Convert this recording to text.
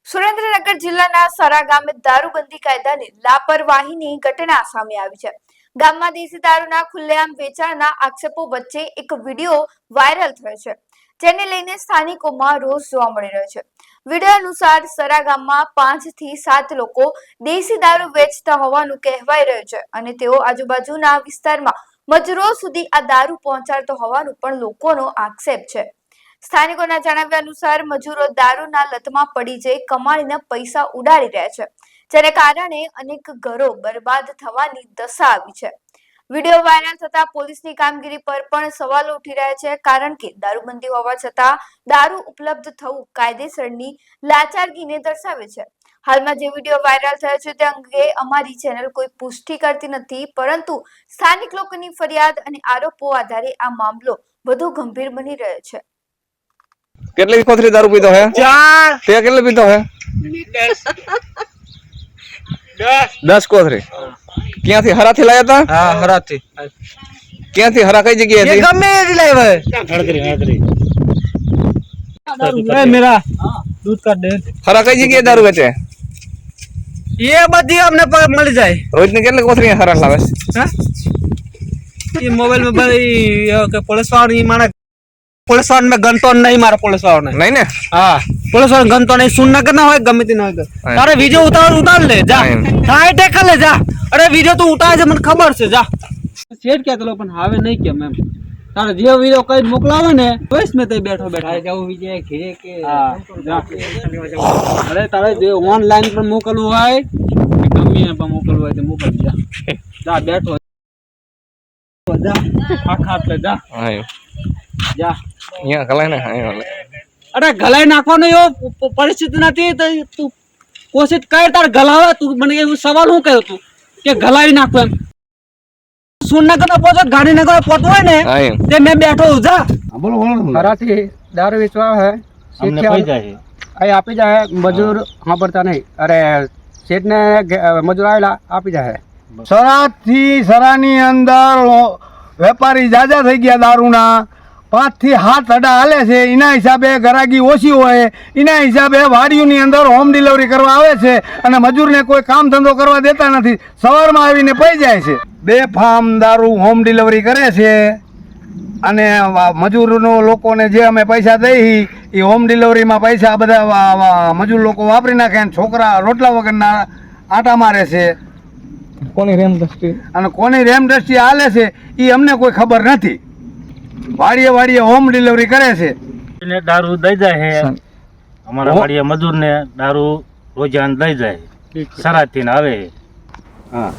સુરેન્દ્રનગર જિલ્લાના સરા ગામે દારૂબંધી કાયદાની લાપરવાહીની ઘટના સામે આવી છે। ગામમાં દેશી દારૂના ખુલ્લેઆમ વેચાણના આક્ષેપો વચ્ચે એક વિડીયો વાયરલ થયો છે, જેને લઈને સ્થાનિકોમાં રોષ જોવા મળી રહ્યો છે। વિડીયો અનુસાર સરા ગામમાં 5 થી 7 લોકો દેશી દારૂ વેચતા હોવાનું કહેવાઈ રહ્યું છે અને તેઓ આજુબાજુના વિસ્તારમાં મજૂરો સુધી આ દારૂ પહોંચાડતો હોવાનું પણ લોકોનો આક્ષેપ છે। સ્થાનિકોના જણાવ્યા અનુસાર મજૂરો દારૂના લતમાં પડી જઈ કમાણીના પૈસા ઉડાડી રહ્યા છે, જેને કારણે અનેક ઘરો બરબાદ થવાની દશા આવી છે। વિડીયો વાયરલ થતા પોલીસની કામગીરી પર પણ સવાલો ઉઠી રહ્યા છે, કારણ કે દારૂબંધી હોવા છતાં દારૂ ઉપલબ્ધ થવું કાયદેસરની લાચારગીને દર્શાવે છે। હાલમાં જે વિડીયો વાયરલ થયો છે તે અંગે અમારી ચેનલ કોઈ પુષ્ટિ કરતી નથી, પરંતુ સ્થાનિક લોકોની ફરિયાદ અને આરોપો આધારે આ મામલો વધુ ગંભીર બની રહ્યો છે। કેટલી કોથળી દારૂ પીધો હે? 4 તે કેટલી પીધો હે? 10 કોથળી। ક્યાંથી હરાથી લાયા હતા? હા, હરાથી। ક્યાંથી હરા કઈ જગ્યાએ હતી? ગમે એથી લાવ્યા હે। હળદરી એ મેરા दूध का दे। હરા કઈ જગ્યાએ દારૂ વેચે? ये बધી हमने मिल जाए। રોજ ની કેટલી કોથળી હરા લાવે? हां ये मोबाइल में भाई के पुलिस वाला माने पुलिस वाला में गन तो नहीं मारा पुलिस वाला ने। नहीं ने? हां पुलिस वाला गन तो नहीं सुनना करना હોય ગમે તે ના હોય। તારે વિડિયો ઉતાર લે જા। હાય ટેકલ લે જા। અરે વિડિયો તો ઉતાર છે મને ખબર છે જા। સેટ કે તો પણ હવે નહીં કે મેમ તારે જે વિડિયો કઈ મોકલાવે ને વોઇસ મે તે બેઠો બેઠા જાવ વિજય ઘરે કે જા। અરે તારે જે ઓનલાઈન પર મોકલવું હોય ગમે પર મોકલવું હોય તે મોકલી જા। જા બેઠો જા આખા પે જા। હા જા અહીંયા ગલાય ને હા અરે ગલાઈ નાખવાનો એવો પરિસ્થિતિ નથી તો તું કોશિશ કર તાર ગલાવે તું મને એવું સવાલ હું કહ્યો તું કે ગલાઈ નાખો એમ સુનનગર નો પોતો ગાંધીનગર પોતો હોય ને તે મેં બેઠો જા। બોલો બોલો હરાથી દારૂ વેચવા હે અમને કઈ જાય અહીં આપી જાય મજૂર સાંભળતા નહીં અરે શેઠ ને મજૂર આવેલા આપી જાય। સરાથી સરાની અંદર વેપારી જાજા થઈ ગયા દારૂના 5 થી 7 અડા હાલે છે। એના હિસાબે ગરાગી ઓછી હોય, એના હિસાબે વાડીઓની અંદર હોમ ડિલિવરી કરવા આવે છે અને મજૂરને કોઈ કામ ધંધો કરવા દેતા નથી। સવારમાં આવીને પઈ જાય છે। 2 ફાર્મ દારૂ હોમ ડિલિવરી કરે છે અને મજૂરનો લોકોને જે અમે પૈસા દઈ એ હોમ ડિલિવરીમાં પૈસા બધા મજૂર લોકો વાપરી નાખે અને છોકરા રોટલા વગરના આટા મારે છે। કોની રેમ દસ્તી અને કોની રેમ દ્રષ્ટિ હાલે છે એ અમને કોઈ ખબર નથી। વાડીએ વાડીએ હોમ ડિલિવરી કરે છે ને દારૂ દઈ જાય છે। અમારા વાડીએ મજૂર ને દારૂ રોજાન દઈ જાય સરાથી ને આવે। હા